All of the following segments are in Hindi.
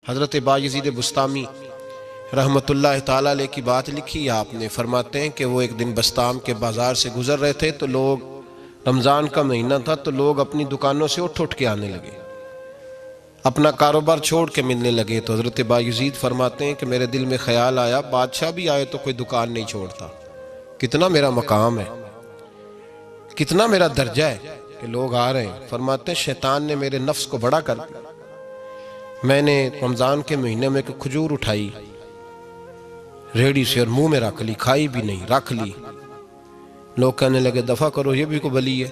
हज़रत बायज़ीद बुस्तामी रहमतुल्लाह ताला अलैह की बात लिखी है आपने। फरमाते हैं कि वो एक दिन बस्ताम के बाज़ार से गुज़र रहे थे तो लोग, रमज़ान का महीना था तो लोग अपनी दुकानों से उठ उठ के आने लगे, अपना कारोबार छोड़ के मिलने लगे। तो हज़रत बायज़ीद फरमाते हैं कि मेरे दिल में ख्याल आया, बादशाह भी आए तो कोई दुकान नहीं छोड़ता, कितना मेरा मकाम है, कितना मेरा दर्जा है कि लोग आ रहे हैं। फरमाते हैं शैतान ने मेरे नफ्स को बड़ा कर दिया। मैंने रमज़ान के महीने में एक खजूर उठाई रेडी से और मुंह में रख ली, खाई भी नहीं, रख ली। लोग कहने लगे दफा करो, ये भी को बली है,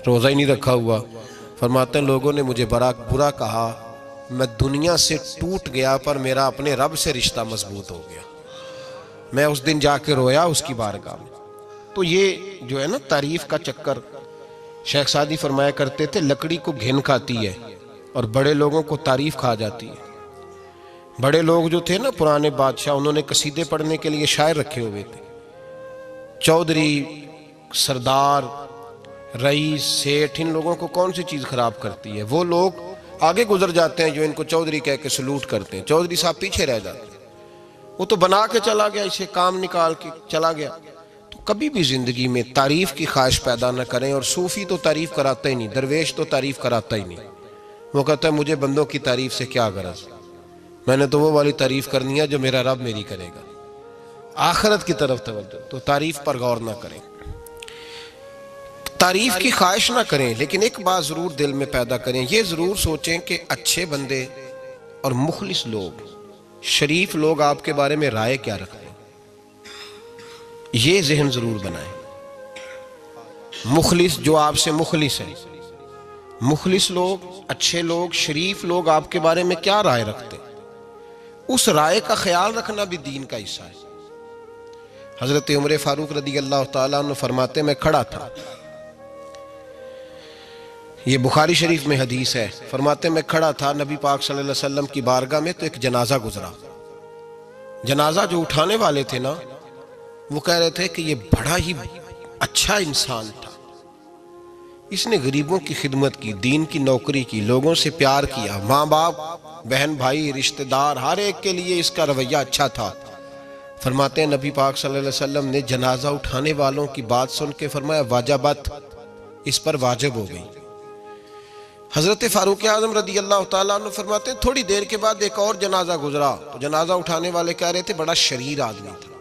रोज़ा ही नहीं रखा हुआ। फरमाते हैं लोगों ने मुझे बड़ा बुरा कहा, मैं दुनिया से टूट गया पर मेरा अपने रब से रिश्ता मजबूत हो गया। मैं उस दिन जाके रोया उसकी बारगाह में। तो ये जो है ना तारीफ का चक्कर, शेख सादी फरमाया करते थे लकड़ी को घिन खाती है और बड़े लोगों को तारीफ खा जाती है। बड़े लोग जो थे ना पुराने बादशाह, उन्होंने कसीदे पढ़ने के लिए शायर रखे हुए थे। चौधरी, सरदार, रईस, सेठ, इन लोगों को कौन सी चीज़ खराब करती है? वो लोग आगे गुजर जाते हैं जो इनको चौधरी कह के सलूट करते हैं, चौधरी साहब पीछे रह जाते हैं। वो तो बना के चला गया, इसे काम निकाल के चला गया। तो कभी भी जिंदगी में तारीफ की ख्वाहिश पैदा न करें। और सूफी तो तारीफ कराता ही नहीं, दरवेश तो तारीफ कराता ही नहीं। वो कहता है मुझे बंदों की तारीफ से क्या गरज, मैंने तो वो वाली तारीफ करनी है जो मेरा रब मेरी करेगा। आखिरत की तरफ तवज्जो, तो तारीफ पर गौर ना करें, तारीफ की ख्वाहिश ना करें। लेकिन एक बात जरूर दिल में पैदा करें, ये जरूर सोचें कि अच्छे बंदे और मुखलिस लोग, शरीफ लोग आपके बारे में राय क्या रखते हैं, ये जहन जरूर बनाएं। मुखलिस जो आपसे मुखलिस है, मुखलिस लोग, अच्छे लोग, शरीफ लोग आपके बारे में क्या राय रखते हैं, उस राय का ख्याल रखना भी दीन का हिस्सा है। हजरत उमर फारूक रदी अल्लाह ताला अन्हु फरमाते, मैं खड़ा था, ये बुखारी शरीफ में हदीस है, फरमाते मैं खड़ा था नबी पाक सल्लल्लाहु अलैहि वसल्लम की बारगाह में, तो एक जनाजा गुजरा। जनाजा जो उठाने वाले थे ना, वो कह रहे थे कि ये बड़ा ही अच्छा इंसान था, इसने गरीबों की खिदमत की, दीन की नौकरी की, लोगों से प्यार किया, माँ बाप, बहन भाई, रिश्तेदार, हर एक के लिए इसका रवैया अच्छा था। फरमाते हैं नबी पाक सल्लल्लाहु अलैहि वसल्लम ने जनाजा उठाने वालों की बात सुन के फरमाया वाजबत, इस पर वाजिब हो गई। हजरत फारूक आजम रदी अल्लाह ताला अन्हु फरमाते हैं थोड़ी देर के बाद एक और जनाजा गुजरा, तो जनाजा उठाने वाले कह रहे थे बड़ा शरीर आदमी था,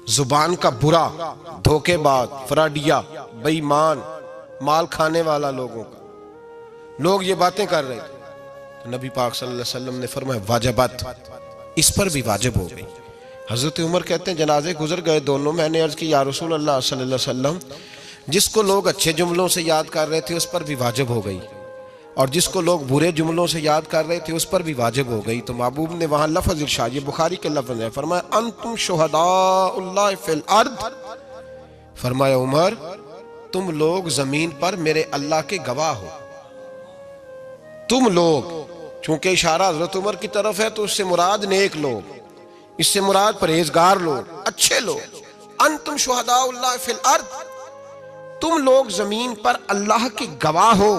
जुबान का बुरा, धोखेबाज, फराडिया, बेईमान, माल खाने वाला लोगों का, लोग ये बातें कर रहे थे। तो नबी पाक सल्लल्लाहु अलैहि वसल्लम ने फरमाया वाजबत, इस पर भी वाजिब हो गई। हजरत उमर कहते हैं जनाजे गुजर गए दोनों, मैंने अर्ज की या रसूल अल्लाह सल्लल्लाहु अलैहि वसल्लम, जिसको लोग अच्छे जुमलों से याद कर रहे थे उस पर भी वाजिब हो गई, और जिसको लोग बुरे जुमलों से याद कर रहे थे उस पर भी वाजिब हो गई। तो महबूब ने वहां लफ्ज़ इरशाद, ये बुखारी के लफ्ज़ है, फरमाया अंतुम शुहदाउल्लाह फिल अर्द, फरमाया उमर तुम लोग जमीन पर मेरे अल्लाह के गवाह हो। तुम लोग, चूंकि इशारा हजरत उमर की तरफ है तो उससे मुराद नेक लोग, इससे मुराद परहेजगार लोग, अच्छे लोग। अंतुम शुहदाउल्लाह फिल अर्द, तुम लोग जमीन पर अल्लाह के गवाह हो।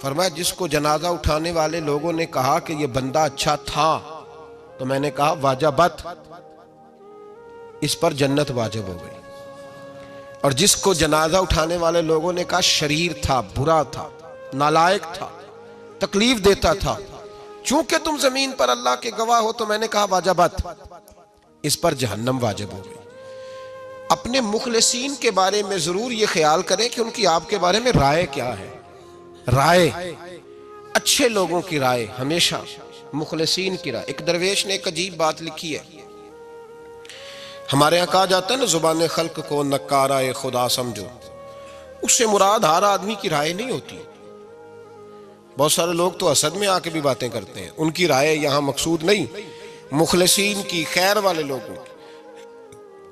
फरमाया जिसको जनाजा उठाने वाले लोगों ने कहा कि यह बंदा अच्छा था, तो मैंने कहा वाजबत, इस पर जन्नत वाजिब हो गई। और जिसको जनाजा उठाने वाले लोगों ने कहा शरीर था, बुरा था, नालायक था, तकलीफ देता था, चूंकि तुम जमीन पर अल्लाह के गवाह हो, तो मैंने कहा वाजबत, इस पर जहन्नम वाजिब हो गई। अपने मुखलिसीन के बारे में जरूर ये ख्याल करें कि उनकी आपके बारे में राय क्या है। राय, अच्छे लोगों की राय, हमेशा मुखलिसीन की राय। एक दरवेश ने एक अजीब बात लिखी है, हमारे यहाँ कहा जाता है ना जुबान खल्क को नक्कारा खुदा समझो, उससे मुराद हर आदमी की राय नहीं होती। बहुत सारे लोग तो असद में आके भी बातें करते हैं, उनकी राय यहाँ मकसूद नहीं, मुखलिसीन की, खैर वाले लोगों की।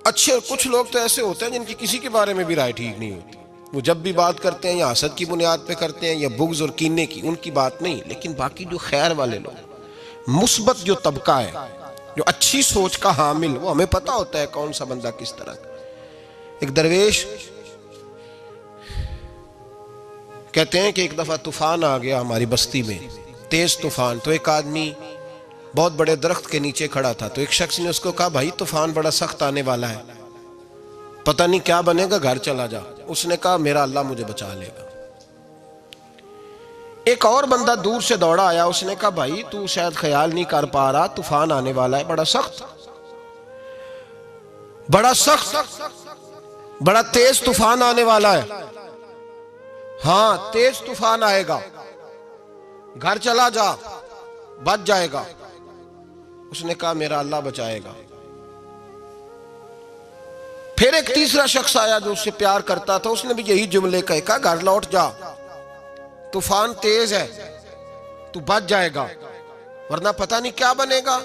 अच्छे कुछ लोग तो ऐसे होते हैं जिनकी किसी के बारे में भी राय ठीक नहीं होती, वो जब भी बात करते हैं या हसद की बुनियाद पे करते हैं या बुग़्ज़ और कीने की, उनकी बात नहीं। लेकिन बाकी जो खैर वाले लोग, मुस्बत जो तबका है, जो अच्छी सोच का हामिल, वो हमें पता होता है कौन सा बंदा किस तरह का। एक दरवेश कहते हैं कि एक दफा तूफान आ गया हमारी बस्ती में, तेज तूफान। तो एक आदमी बहुत बड़े दरख्त के नीचे खड़ा था, तो एक शख्स ने उसको कहा, भाई तूफान बड़ा सख्त आने वाला है, पता नहीं क्या बनेगा, घर चला जा। उसने कहा, मेरा अल्लाह मुझे बचा लेगा। एक और बंदा दूर से दौड़ा आया, उसने कहा, भाई तू शायद ख्याल नहीं कर पा रहा, तूफान आने वाला है, बड़ा सख्त, बड़ा तेज तूफान आने वाला है। हाँ, तेज तूफान आएगा, घर चला जा, बच जाएगा। उसने कहा, मेरा अल्लाह बचाएगा। फिर एक तीसरा शख्स आया जो उससे प्यार करता था, उसने भी यही जुमले कहे, कहा, घर लौट जा, तूफान तेज है, तू बच जाएगा, वरना पता नहीं क्या बनेगा।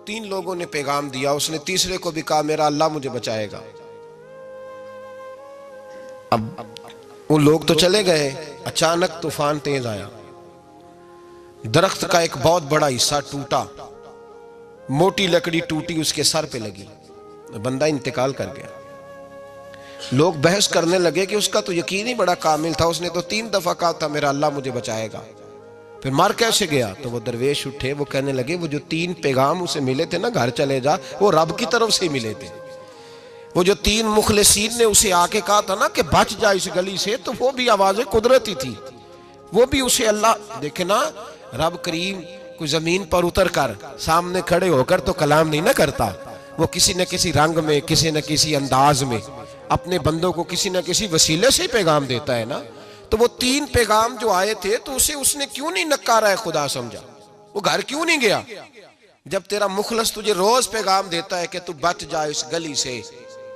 3 लोगों ने पैगाम दिया, उसने तीसरे को भी कहा, मेरा अल्लाह मुझे बचाएगा। अब वो लोग तो चले गए, अचानक तूफान तेज आया, दरख्त का एक बहुत बड़ा हिस्सा टूटा, मोटी लकड़ी टूटी, उसके सर पे लगी, बंदा इंतकाल कर गया। लोग बहस करने लगे कि उसका तो यकीन ही बड़ा कामिल था, उसने तो 3 दफा कहा था मेरा अल्लाह मुझे बचाएगा, फिर मर कैसे गया। तो वो दरवेश उठे, वो कहने लगे, वो जो 3 पैगाम उसे मिले थे ना, घर चले जा, वो रब की तरफ से मिले थे। वो जो 3 मुखलिसीन ने उसे आके कहा था ना कि बच जा इस गली से, तो वो भी आवाज़ें कुदरती थी, वो भी उसे अल्लाह। देखे ना, रब करीम कोई जमीन पर उतर कर सामने खड़े होकर तो कलाम नहीं ना करता, वो किसी न किसी रंग में, किसी न किसी अंदाज में अपने बंदों को किसी न किसी वसीले से पैगाम देता है ना। तो वो 3 पैगाम जो आए थे, तो उसे उसने क्यों नहीं नकारा है, खुदा समझा, वो घर क्यों नहीं गया। जब तेरा मुखलस तुझे रोज पैगाम देता है कि तू बच जा इस गली से,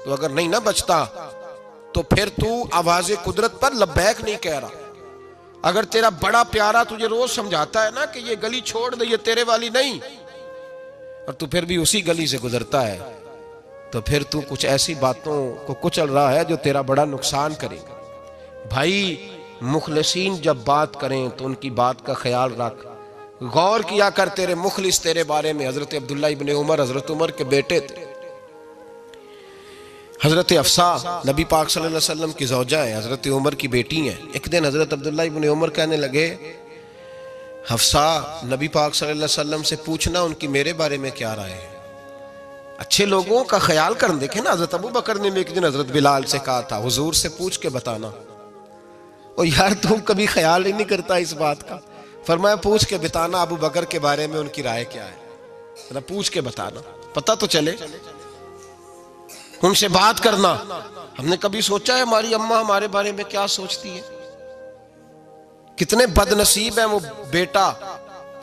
तो अगर नहीं ना बचता तो फिर तू आवाज़े कुदरत पर लब्बैक नहीं कह रहा। अगर तेरा बड़ा प्यारा तुझे रोज समझाता है ना कि ये गली छोड़ दे, ये तेरे वाली नहीं, और तू फिर भी उसी गली से गुजरता है, तो फिर तू कुछ ऐसी बातों को कुचल रहा है जो तेरा बड़ा नुकसान करेगा। भाई, मुखलिसीन जब बात करें तो उनकी बात का ख्याल रख, गौर किया कर। तेरे मुखलिस तेरे बारे में हजरत अब्दुल्ला इब्ने उमर, हजरत उमर के बेटे थे, हजरत अफसा नबी पाक सल्लल्लाहु अलैहि वसल्लम की ज़ौजा है, हजरत उमर की बेटी हैं। एक दिन हजरत अब्दुल्ला इब्ने उमर कहने लगे, हफ्सा, नबी पाक सल्लल्लाहु अलैहि वसल्लम से पूछना उनकी मेरे बारे में क्या राय है। अच्छे लोगों का ख्याल कर। देखे ना, हजरत अबू बकर ने भी एक दिन हजरत बिलाल से कहा था, हुजूर से पूछ के बताना। और यार, तुम कभी ख्याल ही नहीं करता इस बात का। फरमाया, पूछ के बताना अबू बकर के बारे में उनकी राय क्या है, पूछ के बताना, पता तो चले, उनसे बात करना। हमने कभी सोचा है हमारी अम्मा हमारे बारे में क्या सोचती है? कितने बदनसीब है वो बेटा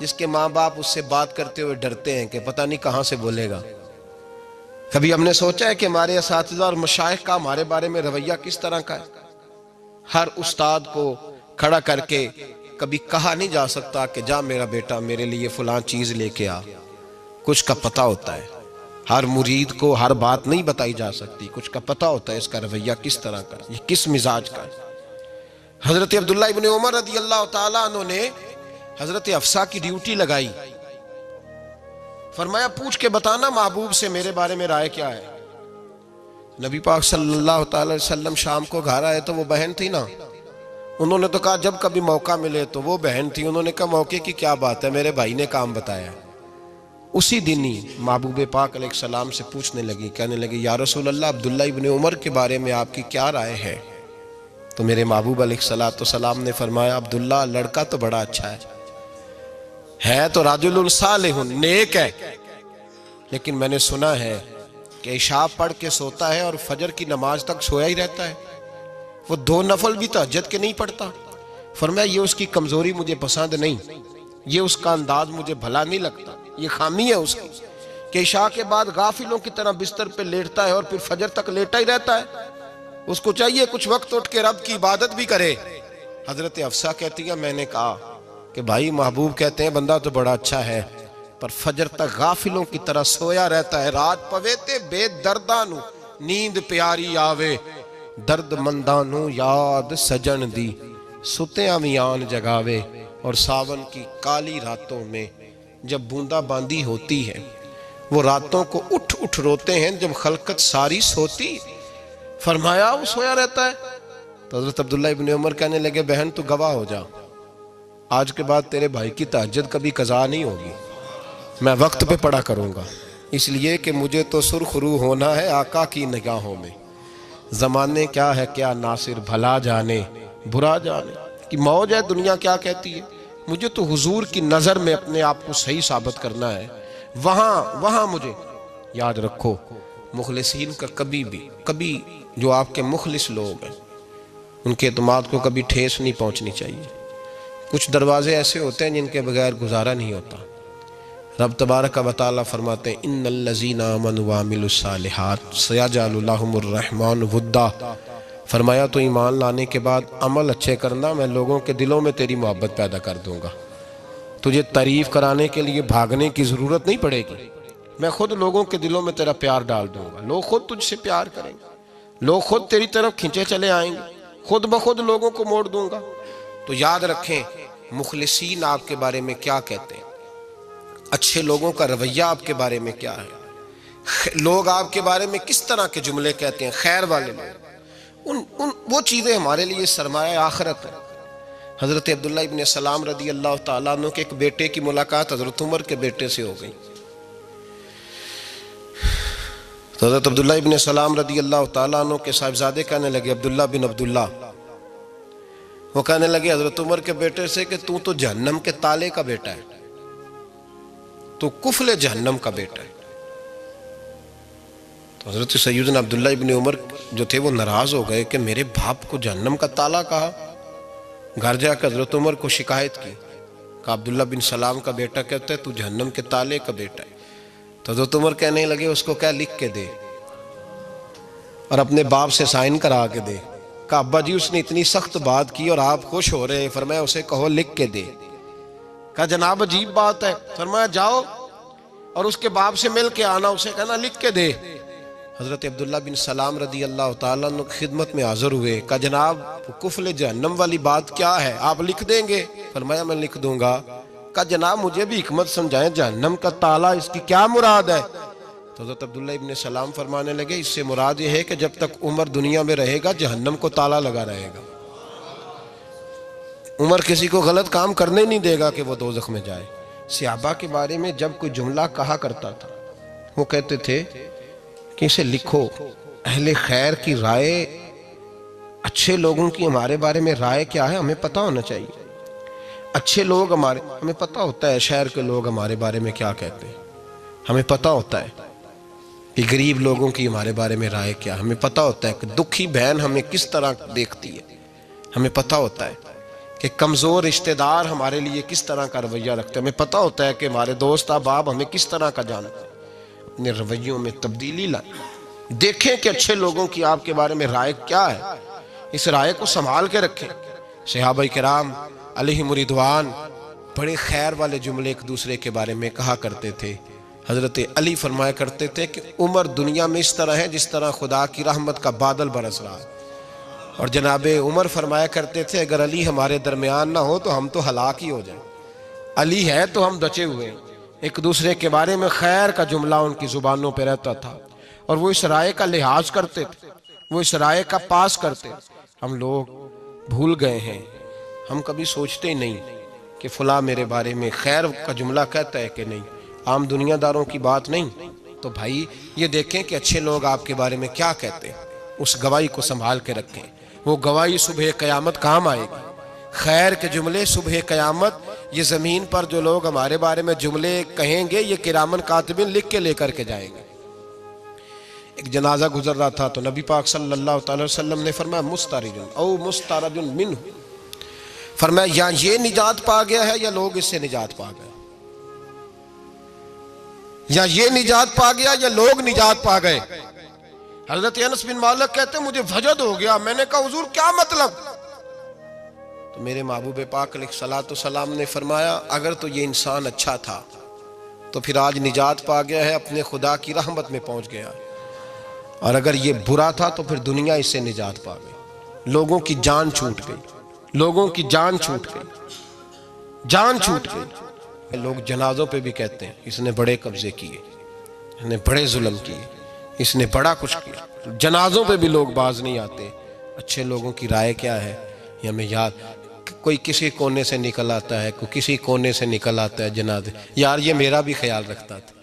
जिसके माँ बाप उससे बात करते हुए डरते हैं कि पता नहीं कहां से बोलेगा। कभी हमने सोचा है कि हमारे असातिज़ा और मशाइख का हमारे बारे में रवैया किस तरह का है? हर उस्ताद को खड़ा करके कभी कहा नहीं जा सकता कि जा मेरा बेटा मेरे लिए फलां चीज लेके आ। कुछ का पता होता है, हर मुरीद को हर बात नहीं बताई जा सकती, कुछ का पता होता है इसका रवैया किस तरह का, ये किस मिजाज का है। हजरत अब्दुल्ला इब्ने उमर रज़ी अल्लाह तआला अन्हु ने हजरत हफ्सा की ड्यूटी लगाई। फरमाया, पूछ के बताना महबूब से मेरे बारे में राय क्या है। नबी पाक सल्लल्लाहु अलैहि वसल्लम शाम को घर आए तो वो बहन थी ना, उन्होंने तो कहा जब कभी मौका मिले तो वो बहन थी। उन्होंने कहा मौके की क्या बात है, मेरे भाई ने काम बताया। उसी दिन ही महबूब पाक अलैहिस्सलाम से पूछने लगी, कहने लगी, या रसूल अल्लाह, अब्दुल्ला इब्ने उमर के बारे में आपकी क्या राय है? तो मेरे महबूब अलैहिस्सलाम ने फरमाया, अब्दुल्ला लड़का तो बड़ा अच्छा है तो राजुलुन सालिहुन, नेक है, लेकिन मैंने सुना है कि इशा पढ़ के सोता है और फजर की नमाज तक सोया ही रहता है, वो 2 नफल भी तहज्जुद के नहीं पढ़ता। फरमाया, ये उसकी कमजोरी मुझे पसंद नहीं, ये उसका अंदाज मुझे भला नहीं लगता, ये खामी है उसकी कि इशा के बाद गाफिलों की तरह बिस्तर पे लेटता है और फिर फजर तक लेटा ही रहता है। उसको चाहिए कुछ वक्त उठ के रब की इबादत भी करे। हजरत हफ्सा कहती है, मैंने कहा कि भाई महबूब कहते हैं बंदा तो बड़ा अच्छा है पर फजर तक गाफिलों की तरह सोया रहता है। रात पवे ते बेदर्दानू नींद प्यारी आवे, दर्द मंदानू याद सजन दी, सुतिया मियान जगावे। और सावन की काली रातों में जब बूंदाबांदी होती है, वो रातों को उठ उठ रोते हैं जब खलकत सारी सोती। फरमाया वो सोया रहता है। तो हजरत अब्दुल्ला इब्ने उमर कहने लगे, बहन तू गवाह हो जा, आज के बाद तेरे भाई की तहज्जुद कभी कज़ा नहीं होगी, मैं वक्त पे पढ़ा करूँगा, इसलिए कि मुझे तो सुरखरू होना है आका की निगाहों में। ज़माने क्या है क्या नासिर भला जाने बुरा जाने, कि मौज है दुनिया क्या कहती है, मुझे तो हुजूर की नज़र में अपने आप को सही साबित करना है। वहाँ मुझे याद रखो, मुखलिसीन का कभी जो आपके मुखलिस लोग हैं उनके एतमाद को कभी ठेस नहीं पहुंचनी चाहिए। कुछ दरवाजे ऐसे होते हैं जिनके बगैर गुजारा नहीं होता। रब तबारक व तआला फरमाते हैं इन्नल्लज़ीना आमनू व अमिलुस्सालिहात सयजअलु लहुमुर रहमान वुद्दा। फरमाया तो ईमान लाने के बाद अमल अच्छे करना, मैं लोगों के दिलों में तेरी मोहब्बत पैदा कर दूंगा। तुझे तारीफ कराने के लिए भागने की ज़रूरत नहीं पड़ेगी, मैं खुद लोगों के दिलों में तेरा प्यार डाल दूंगा। लोग खुद तुझसे प्यार करेंगे, लोग खुद तेरी तरफ खींचे चले आएंगे, खुद ब खुद लोगों को मोड़ दूंगा। तो याद रखें मुखलिसीन आपके बारे में क्या कहते हैं, अच्छे लोगों का रवैया आपके बारे में क्या है, लोग आपके बारे में किस तरह के जुमले कहते हैं, खैर वाले लोग, वो चीज़ें हमारे लिए सरमाया आखिरत है। हज़रत अब्दुल्ला इब्न सलाम रदी अल्लाह तआला अन्हु के एक बेटे की मुलाकात हज़रत उमर के बेटे से हो गई। तो हज़रत अब्दुल्ला इब्न सलाम रदी अल्लाह तआला अन्हु के साहिबजादे कहने लगे, अब्दुल्ला बिन अब्दुल्ला, वो कहने लगे हज़रत उमर के बेटे से कि तू तो जहन्नम के ताले का बेटा है, तो कुफले जहन्नम का बेटा है। तो हज़रत सैयदना अब्दुल्ला इब्न उमर जो थे वो नाराज हो गए कि मेरे बाप को जहन्नम का ताला कहा। घर जाकर हज़रत उमर को शिकायत की, कहा अब्दुल्ला बिन सलाम का बेटा कहता है तू जहन्नम के ताले का बेटा है। तो हज़रत उमर कहने लगे उसको क्या लिख के दे और अपने बाप से साइन करा के दे। कहा अब्बा जी उसने इतनी सख्त बात की और आप खुश हो रहे हैं, फरमाया उसे कहो लिख के दे। कहा जनाब अजीब बात है, फरमाया जाओ और उसके बाप से मिल के आना, उसे कहना लिख के दे। हज़रत अब्दुल्ला बिन सलाम रदी अल्लाह तआला अन्हु की खिदमत में हाजिर हुए। कहा जनाब कुफल जहन्नम वाली बात क्या है, आप लिख देंगे? फरमाया मैं लिख दूंगा। कहा जनाब मुझे भी हिकमत समझाएं, जहन्नम का ताला इसकी क्या मुराद है? तो हज़रत अब्दुल्ला इब्न सलाम फरमाने लगे इससे मुराद ये है कि जब तक उमर दुनिया में रहेगा जहन्नम को ताला लगा रहेगा। उमर किसी को गलत काम करने नहीं देगा कि वो दोज़ख में जाए। सहाबा के बारे में जब कोई जुमला कहा करता था वो कहते थे कि इसे लिखो, अहले खैर की राय, अच्छे लोगों की हमारे बारे में राय क्या है हमें पता होना चाहिए। अच्छे लोग हमें पता होता है शहर के लोग हमारे बारे में क्या कहते हैं, हमें पता होता है कि गरीब लोगों की हमारे बारे में राय क्या, हमें पता होता है कि दुखी बहन हमें किस तरह देखती है, हमें पता होता है कि कमज़ोर रिश्तेदार हमारे लिए किस तरह का रवैया रखते हैं, हमें पता होता है कि हमारे दोस्त अहबाब हमें किस तरह का जानते हैं। अपने रवैयों में तब्दीली लाए, देखें कि अच्छे लोगों की आपके बारे में राय क्या है, इस राय को संभाल के रखें। सहाबा किराम अलैहिम रिदवान बड़े खैर वाले जुमले एक दूसरे के बारे में कहा करते थे। हज़रत अली फरमाया करते थे कि उमर दुनिया में इस तरह है जिस तरह खुदा की रहमत का बादल बरस रहा है, और जनाब उमर फरमाया करते थे अगर अली हमारे दरमियान ना हो तो हम तो हलाक ही हो जाए, अली है तो हम बचे हुए हैं। एक दूसरे के बारे में खैर का जुमला उनकी ज़ुबानों पर रहता था और वो इस राय का लिहाज करते थे, वो इस राय का पास करते। हम लोग भूल गए हैं, हम कभी सोचते ही नहीं कि फला मेरे बारे में खैर का जुमला कहता है कि नहीं, आम दुनियादारों की बात नहीं। तो भाई ये देखें कि अच्छे लोग आपके बारे में क्या कहते हैं, उस गवाही को संभाल के रखें। वो गवाही सुबह क़यामत काम आएगी। खैर के जुमले सुबह क़यामत, ये ज़मीन पर जो लोग हमारे बारे में जुमले कहेंगे ये किरामन कातिबिन लिख के लेकर के जाएंगे। एक जनाजा गुजर रहा था तो नबी पाक सल्लल्लाहु अलैहि वसल्लम ने फरमाया मुस्तारिजुन औ मुस्तारजुन मिन्हु, फरमाया या ये निजात पा गया है या लोग इससे निजात पा गए, या ये निजात पा गया या लोग निजात पा गए। हजरत अनस बिन मालिक कहते मुझे वजद हो गया, मैंने कहा हुजूर क्या मतलब? तो मेरे महबूब पाक अलैहिस्सलातु सलाम ने फरमाया अगर तो ये इंसान अच्छा था तो फिर आज निजात पा गया है, अपने खुदा की रहमत में पहुंच गया, और अगर ये बुरा था तो फिर दुनिया इससे निजात पा गई। लोगों की जान छूट गई, लोगों की जान छूट गई, जान छूट गई। लोग जनाजों पे भी कहते हैं इसने बड़े कब्जे किए, इसने बड़े जुल्म किए, इसने बड़ा कुछ किया। जनाजों पे भी लोग बाज नहीं आते। अच्छे लोगों की राय क्या है ये हमें याद, कोई किसी कोने से निकल आता है, कोई किसी कोने से निकल आता है जनाजे। यार ये मेरा भी ख्याल रखता था।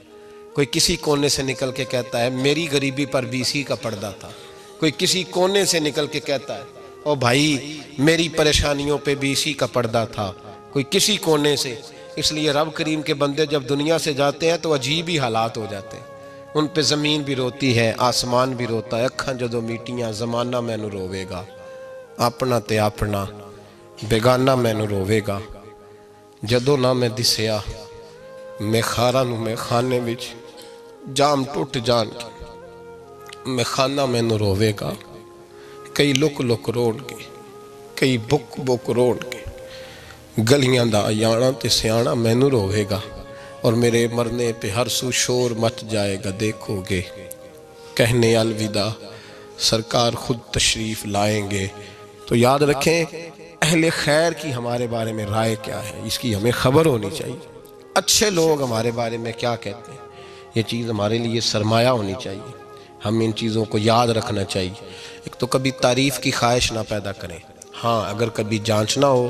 कोई किसी कोने से निकल के कहता है मेरी गरीबी पर बीसी का पर्दा था। कोई किसी कोने से निकल के कहता है ओ भाई मेरी परेशानियों पे बीसी का पर्दा था। कोई किसी कोने से। इसलिए रब करीम के बंदे जब दुनिया से जाते हैं तो अजीब ही हालात हो जाते हैं। उन पे ज़मीन भी रोती है, आसमान भी रोता है। अखां जदों मीटियां ज़माना मैनू रोवेगा, अपना ते अपना बेगाना मैनू रोवेगा। जदों ना मैं दिसिया मैं खारा नू मैं खाने विच जाम टुट जान मैं खाना मैनू रोवेगा। कई लुक लुक रोणगे, कई बुक बुक रोणगे। गलियां दा अयाना ते सियाना मैनू रोवेगा। और मेरे मरने पे हर सू शोर मच जाएगा, देखोगे। कहने अलविदा सरकार खुद तशरीफ़ लाएंगे। तो याद रखें अहले खैर की हमारे बारे में राय क्या है, इसकी हमें खबर होनी चाहिए। अच्छे लोग हमारे बारे में क्या कहते हैं, ये चीज़ हमारे लिए सरमाया होनी चाहिए। हम इन चीज़ों को याद रखना चाहिए। एक तो कभी तारीफ़ की ख्वाहिश ना पैदा करें। हाँ, अगर कभी जांचना हो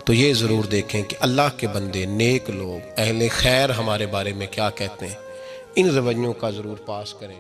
तो ये ज़रूर देखें कि अल्लाह के बंदे, नेक लोग, अहले खैर हमारे बारे में क्या कहते हैं। इन रवैयों का ज़रूर पास करें।